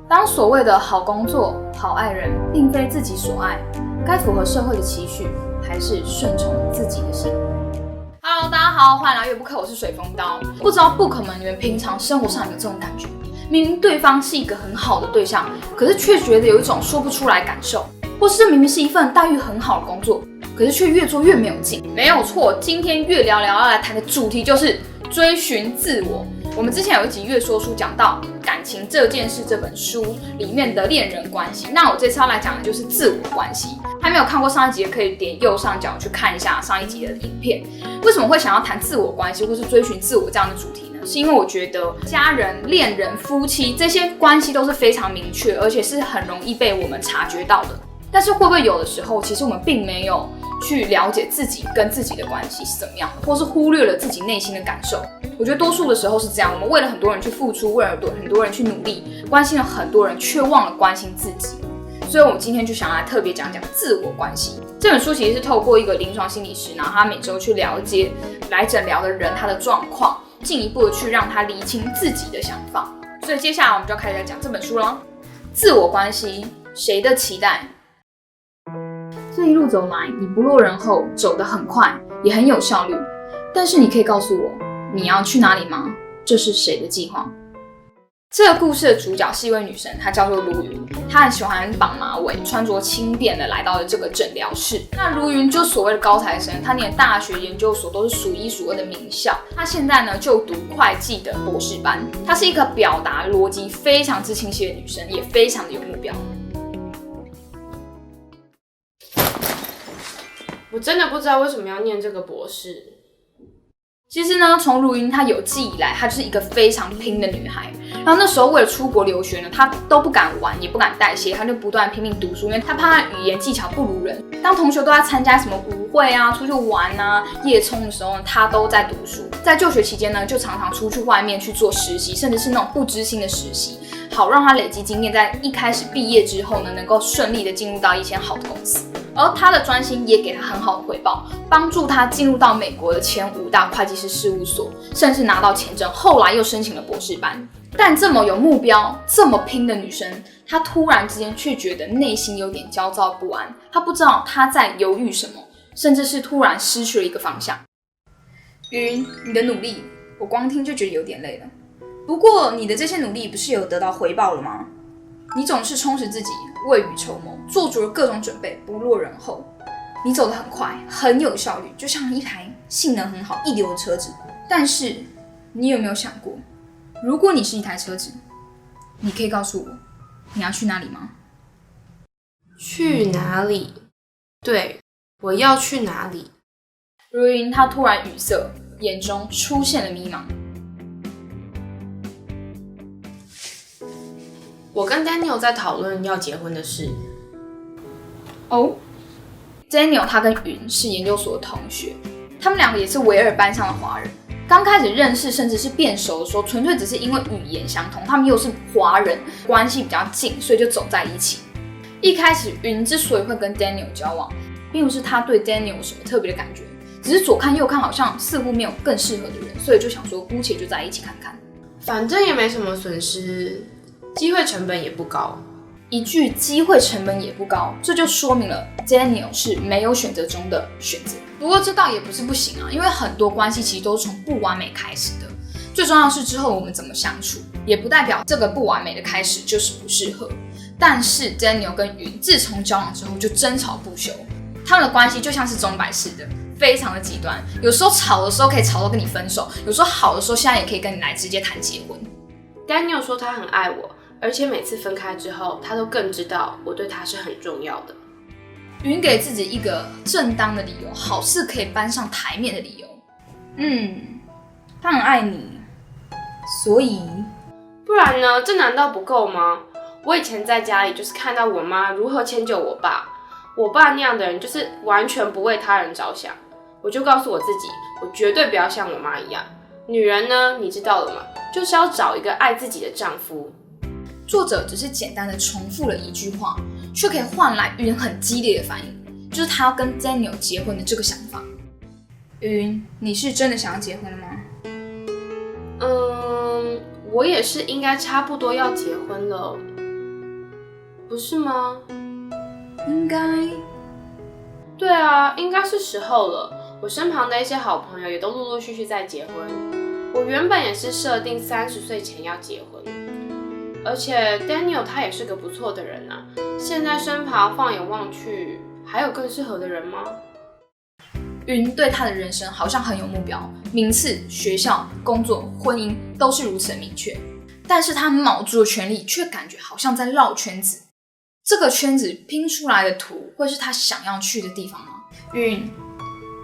当所谓的好工作、好爱人，并非自己所爱，该符合社会的期许，还是顺从自己的心。Hello， 大家好，欢迎来到乐不课，我是水风刀。不知道book们你们平常生活上有没有这种感觉？明明对方是一个很好的对象，可是却觉得有一种说不出来感受，或是这明明是一份待遇很好的工作，可是却越做越没有劲。没有错，今天越聊聊要来谈的主题就是追寻自我。我们之前有一集越说书讲到《感情这件事》这本书里面的恋人关系，那我这次要来讲的就是自我关系。还没有看过上一集的可以点右上角去看一下上一集的影片。为什么会想要谈自我关系或是追寻自我这样的主题呢？是因为我觉得家人、恋人、夫妻这些关系都是非常明确，而且是很容易被我们察觉到的。但是会不会有的时候，其实我们并没有去了解自己跟自己的关系是怎么样的，或是忽略了自己内心的感受？我觉得多数的时候是这样，我们为了很多人去付出，为了很多人去努力，关心了很多人，却忘了关心自己。所以我们今天就想来特别讲讲自我关系。这本书其实是透过一个临床心理师，然后他每周去了解来诊疗的人他的状况，进一步的去让他厘清自己的想法。所以接下来我们就开始来讲这本书了。自我关系，谁的期待？这一路走来，你不落人后，走得很快，也很有效率。但是你可以告诉我，你要去哪里吗？这是谁的计划？这个故事的主角是一位女生，她叫做卢云。她很喜欢绑马尾，穿着轻便的来到了这个诊疗室。那卢云就所谓的高材生，她念大学研究所都是数一数二的名校。她现在呢就读会计的博士班。她是一个表达逻辑非常之清晰的女生，也非常的有目标。我真的不知道为什么要念这个博士。其实呢，从卢云她有记以来，她就是一个非常拼的女孩。然后那时候为了出国留学呢，她都不敢玩，也不敢代谢，她就不断拼命读书，因为她怕她语言技巧不如人。当同学都在参加什么舞会啊、出去玩啊、夜冲的时候呢，她都在读书。在就学期间呢，就常常出去外面去做实习，甚至是那种不知心的实习，好让她累积经验，在一开始毕业之后呢，能够顺利的进入到一间好的公司。而他的专心也给他很好的回报，帮助他进入到美国的前5大会计师事务所，甚至拿到签证，后来又申请了博士班。但这么有目标、这么拼的女生，她突然之间却觉得内心有点焦躁不安，她不知道她在犹豫什么，甚至是突然失去了一个方向。云，你的努力，我光听就觉得有点累了。不过你的这些努力不是有得到回报了吗？你总是充实自己，未雨绸缪，做足了各种准备，不落人后。你走得很快，很有效率，就像一台性能很好、一流的车子。但是，你有没有想过，如果你是一台车子，你可以告诉我，你要去哪里吗？去哪里？对，我要去哪里？如云她突然语塞，眼中出现了迷茫。我跟 Daniel 在讨论要结婚的事。哦 ，Daniel 他跟云是研究所的同学，他们两个也是维尔班上的华人。刚开始认识甚至是变熟的时候，纯粹只是因为语言相同，他们又是华人，关系比较近，所以就走在一起。一开始云之所以会跟 Daniel 交往，并不是他对 Daniel 有什么特别的感觉，只是左看右看，好像似乎没有更适合的人，所以就想说姑且就在一起看看，反正也没什么损失。机会成本也不高，一句机会成本也不高，这就说明了 Daniel 是没有选择中的选择。不过这倒也不是不行啊，因为很多关系其实都是从不完美开始的。最重要的是之后我们怎么相处，也不代表这个不完美的开始就是不适合。但是 Daniel 跟云自从交往之后就争吵不休，他们的关系就像是钟摆式的，非常的极端。有时候吵的时候可以吵到跟你分手，有时候好的时候现在也可以跟你来直接谈结婚。Daniel 说他很爱我，而且每次分开之后，他都更知道我对他是很重要的。云给自己一个正当的理由，好事可以搬上台面的理由。他很爱你，所以不然呢？这难道不够吗？我以前在家里就是看到我妈如何迁就我爸，我爸那样的人就是完全不为他人着想，我就告诉我自己，我绝对不要像我妈一样。女人呢，你知道了吗？就是要找一个爱自己的丈夫。作者只是简单的重复了一句话，却可以换来云很激烈的反应，就是他要跟 Daniel 结婚的这个想法。云，你是真的想要结婚了吗？我也是应该差不多要结婚了，不是吗？应该。对啊，应该是时候了。我身旁的一些好朋友也都陆陆续续在结婚。我原本也是设定30岁前要结婚，而且 Daniel 他也是个不错的人啊。现在身旁放眼望去，还有更适合的人吗？云对他的人生好像很有目标，名次、学校、工作、婚姻都是如此的明确，但是他卯足了全力，却感觉好像在绕圈子。这个圈子拼出来的图会是他想要去的地方吗？云，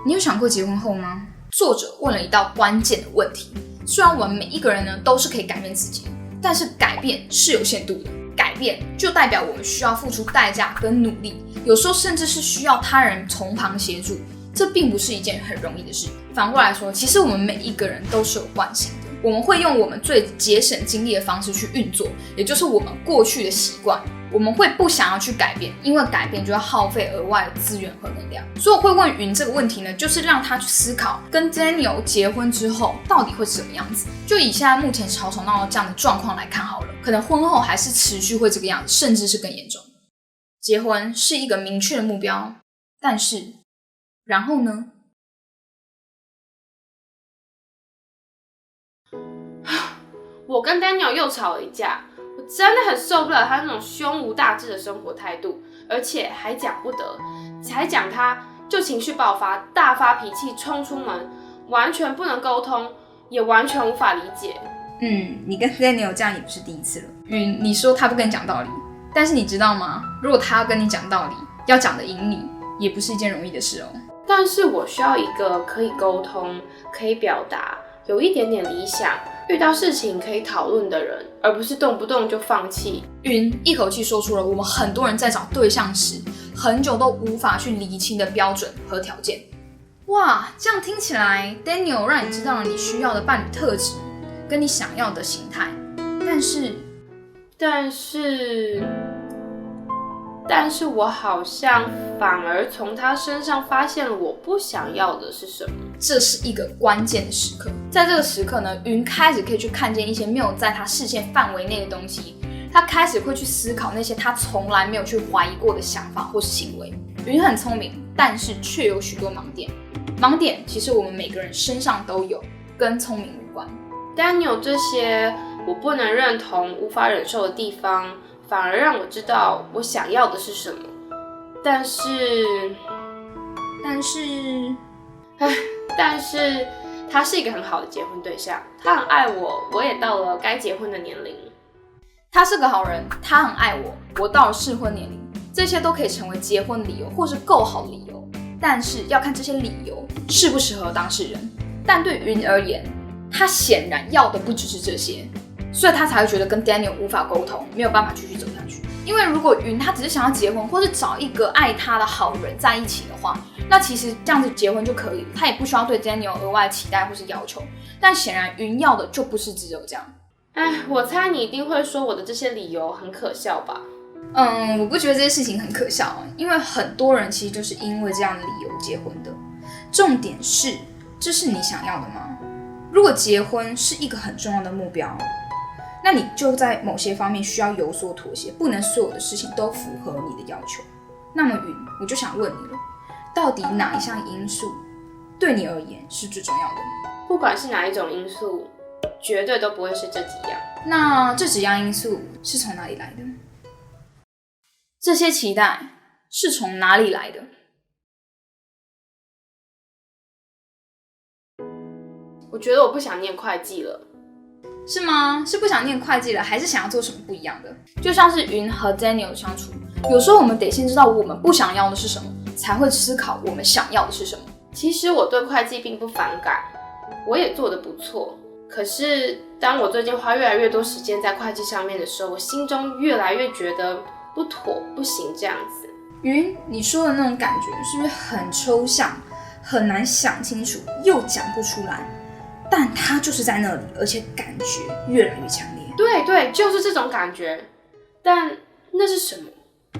你有想过结婚后吗？作者问了一道关键的问题。虽然我们每一个人呢都是可以改变自己，但是改变是有限度的，改变就代表我们需要付出代价跟努力，有时候甚至是需要他人从旁协助，这并不是一件很容易的事。反过来说，其实我们每一个人都是有惯性的，我们会用我们最节省精力的方式去运作，也就是我们过去的习惯。我们会不想要去改变，因为改变就要耗费额外的资源和能量。所以我会问云这个问题呢，就是让他去思考跟 Daniel 结婚之后到底会是什么样子。就以现在目前吵吵闹闹这样的状况来看好了，可能婚后还是持续会这个样子，甚至是更严重。结婚是一个明确的目标，但是然后呢？我跟 Daniel 又吵了一架，我真的很受不了他那种胸无大志的生活态度，而且还讲不得，才讲他就情绪爆发，大发脾气，冲出门，完全不能沟通，也完全无法理解。你跟 Daniel 这样也不是第一次了。你说他不跟你讲道理，但是你知道吗？如果他要跟你讲道理，要讲得赢你，也不是一件容易的事哦。但是我需要一个可以沟通、可以表达、有一点点理想、遇到事情可以讨论的人，而不是动不动就放弃。云一口气说出了我们很多人在找对象时很久都无法去厘清的标准和条件。哇，这样听起来 Daniel 让你知道了你需要的伴侣特质跟你想要的形态，但是我好像反而从他身上发现了我不想要的是什么。这是一个关键的时刻，在这个时刻呢，云开始可以去看见一些没有在他视线范围内的东西，他开始会去思考那些他从来没有去怀疑过的想法或是行为。云很聪明，但是却有许多盲点。盲点其实我们每个人身上都有，跟聪明无关。Daniel 这些我不能认同、无法忍受的地方，反而让我知道我想要的是什么。但是他是一个很好的结婚对象，他很爱我，我也到了该结婚的年龄。他是个好人，他很爱我，我到了适婚年龄，这些都可以成为结婚理由或是够好的理由，但是要看这些理由适不适合当事人。但对云而言，他显然要的不只是这些，所以他才会觉得跟 Daniel 无法沟通，没有办法继续走下去。因为如果云他只是想要结婚，或是找一个爱他的好人在一起的话，那其实这样子结婚就可以了，他也不需要对 Daniel 额外期待或是要求。但显然云要的就不是只有这样。我猜你一定会说我的这些理由很可笑吧？我不觉得这些事情很可笑，因为很多人其实就是因为这样的理由结婚的。重点是，这是你想要的吗？如果结婚是一个很重要的目标，那你就在某些方面需要有所妥协，不能所有的事情都符合你的要求。那么云，我就想问你了，到底哪一项因素对你而言是最重要的？不管是哪一种因素，绝对都不会是这几样。那这几样因素是从哪里来的？这些期待是从哪里来的？我觉得我不想念会计了。是吗？是不想念会计了，还是想要做什么不一样的？就像是云和 Daniel 相处，有时候我们得先知道我们不想要的是什么，才会思考我们想要的是什么。其实我对会计并不反感，我也做得不错。可是当我最近花越来越多时间在会计上面的时候，我心中越来越觉得不妥，不行这样子。云，你说的那种感觉是不是很抽象，很难想清楚，又讲不出来？但它就是在那里，而且感觉越来越强烈。对，就是这种感觉。但那是什么？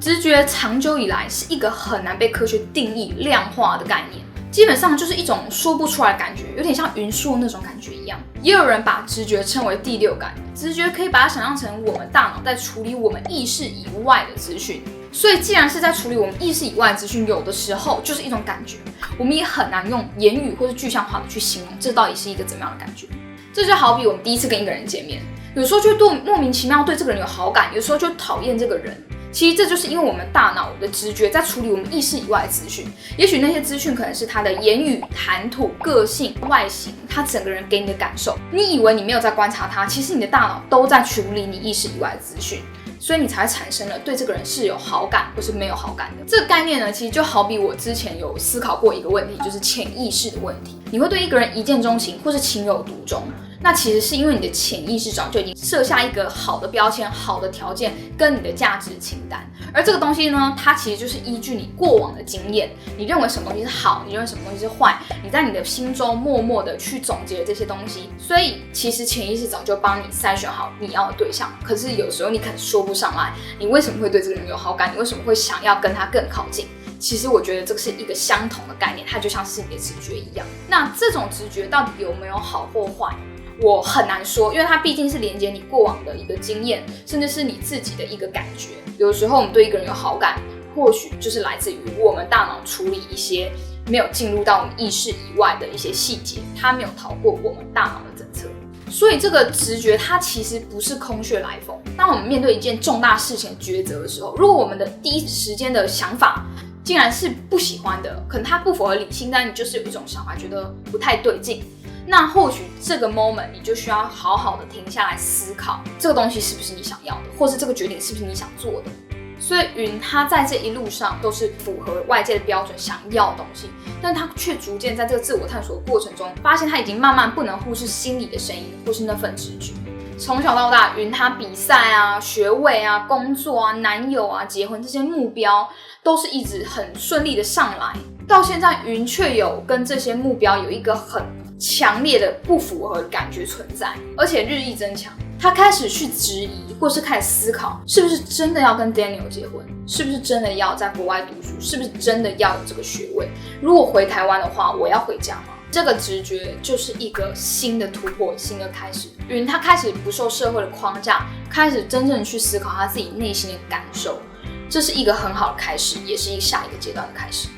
直觉长久以来是一个很难被科学定义量化的概念。基本上就是一种说不出来的感觉，有点像云说那种感觉一样。也有人把直觉称为第六感，直觉可以把它想象成我们大脑在处理我们意识以外的资讯。所以既然是在处理我们意识以外的资讯，有的时候就是一种感觉，我们也很难用言语或是具象化的去形容这到底是一个怎么样的感觉。这就好比我们第一次跟一个人见面，有时候就会莫名其妙对这个人有好感，有时候就讨厌这个人。其实这就是因为我们大脑的直觉在处理我们意识以外的资讯，也许那些资讯可能是他的言语、谈吐、个性、外形，他整个人给你的感受。你以为你没有在观察他，其实你的大脑都在处理你意识以外的资讯，所以你才产生了对这个人是有好感或是没有好感的。这个概念呢，其实就好比我之前有思考过一个问题，就是潜意识的问题。你会对一个人一见钟情或是情有独钟，那其实是因为你的潜意识早就已经设下一个好的标签、好的条件跟你的价值清单。而这个东西呢，它其实就是依据你过往的经验，你认为什么东西是好，你认为什么东西是坏，你在你的心中默默的去总结这些东西。所以其实潜意识早就帮你筛选好你要的对象，可是有时候你可能说不上来，你为什么会对这个人有好感，你为什么会想要跟他更靠近。其实我觉得这个是一个相同的概念，它就像是你的直觉一样。那这种直觉到底有没有好或坏，我很难说，因为它毕竟是连接你过往的一个经验，甚至是你自己的一个感觉。有时候我们对一个人有好感，或许就是来自于我们大脑处理一些没有进入到我们意识以外的一些细节，它没有逃过我们大脑的侦测。所以这个直觉它其实不是空穴来风。当我们面对一件重大事情抉择的时候，如果我们的第一时间的想法竟然是不喜欢的，可能它不符合理性，但你就是有一种想法觉得不太对劲，那或许这个 moment 你就需要好好的停下来思考，这个东西是不是你想要的，或是这个决定是不是你想做的。所以云他在这一路上都是符合外界的标准想要的东西，但他却逐渐在这个自我探索的过程中，发现他已经慢慢不能忽视心里的声音，或是那份直觉。从小到大，云他比赛啊、学位啊、工作啊、男友啊、结婚这些目标都是一直很顺利的上来，到现在云却有跟这些目标有一个很强烈的不符合的感觉存在，而且日益增强。他开始去质疑，或是开始思考，是不是真的要跟 Daniel 结婚？是不是真的要在国外读书？是不是真的要有这个学位？如果回台湾的话，我要回家吗？这个直觉就是一个新的突破，新的开始。云他开始不受社会的框架，开始真正去思考他自己内心的感受，这是一个很好的开始，也是下一个阶段的开始。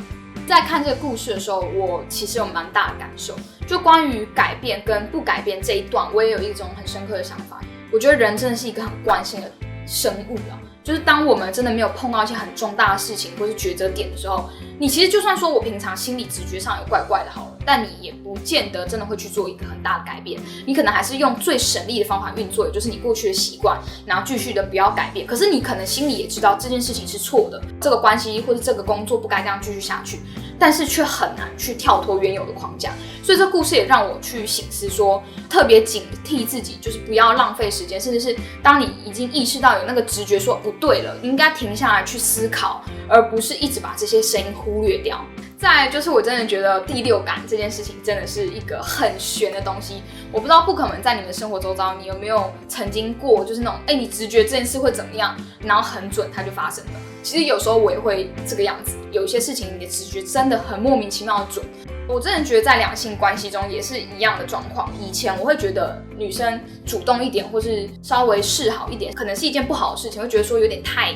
在看这个故事的时候，我其实有蛮大的感受，就关于改变跟不改变这一段，我也有一种很深刻的想法。我觉得人真的是一个很惯性的生物啊，就是当我们真的没有碰到一些很重大的事情或是抉择点的时候，你其实就算说我平常心理直觉上有怪怪的好了，但你也不见得真的会去做一个很大的改变，你可能还是用最省力的方法运作，也就是你过去的习惯，然后继续的不要改变。可是你可能心里也知道这件事情是错的，这个关系或是这个工作不该这样继续下去，但是却很难去跳脱原有的框架。所以这故事也让我去省思说，特别警惕自己，就是不要浪费时间，甚至是当你已经意识到有那个直觉说不对了，你应该停下来去思考，而不是一直把这些声音忽略掉。再来就是我真的觉得第六感这件事情真的是一个很玄的东西，我不知道不可能在你们生活周遭，你有没有曾经过就是那种你直觉这件事会怎么样，然后很准它就发生了。其实有时候我也会这个样子，有一些事情你的直觉真的很莫名其妙的准。我真的觉得在两性关系中也是一样的状况。以前我会觉得女生主动一点或是稍微示好一点可能是一件不好的事情，会觉得说有点太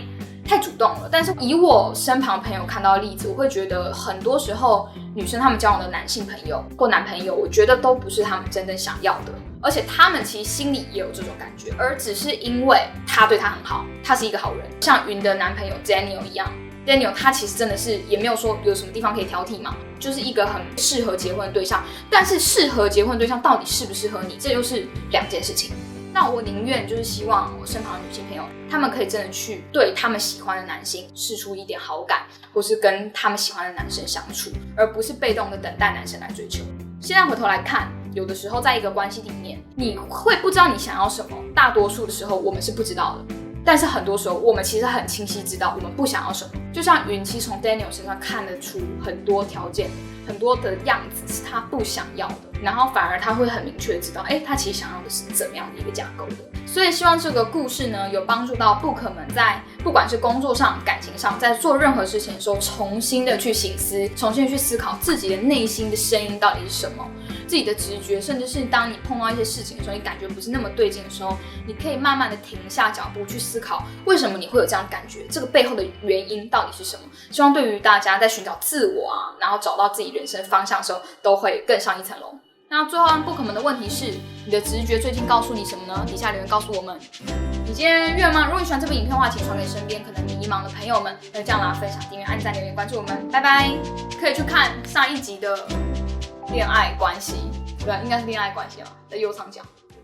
主动了。但是以我身旁朋友看到的例子，我会觉得很多时候女生她们交往的男性朋友或男朋友，我觉得都不是他们真正想要的，而且他们其实心里也有这种感觉，而只是因为他对她很好，他是一个好人。像云的男朋友 Daniel 一样，Daniel 他其实真的是也没有说有什么地方可以挑剔嘛，就是一个很适合结婚的对象。但是适合结婚的对象到底适不适合你，这又是两件事情。那我宁愿就是希望我身旁的女性朋友，她们可以真的去对他们喜欢的男性释出一点好感，或是跟他们喜欢的男生相处，而不是被动的等待男生来追求。现在回头来看，有的时候在一个关系里面，你会不知道你想要什么，大多数的时候我们是不知道的。但是很多时候我们其实很清晰知道我们不想要什么，就像云其实从 Daniel 身上看得出很多条件，很多的样子是他不想要的，然后反而他会很明确知道，他其实想要的是怎么样的一个架构的。所以希望这个故事呢，有帮助到 book 们在不管是工作上、感情上，在做任何事情的时候，重新的去省思，重新的去思考自己的内心的声音到底是什么，自己的直觉，甚至是当你碰到一些事情的时候，你感觉不是那么对劲的时候，你可以慢慢的停下脚步去思考，为什么你会有这样的感觉，这个背后的原因到底是什么。希望对于大家在寻找自我啊，然后找到自己人生的方向的时候，都会更上一层楼。那最后book们的问题是，你的直觉最近告诉你什么呢？底下留言告诉我们。你今天愿吗？如果你喜欢这部影片的话，请传给身边可能迷茫的朋友们。那就这样啦，分享、订阅、按赞、留言、关注我们，拜拜。可以去看上一集的恋爱关系，对，应该是恋爱关系的右上角。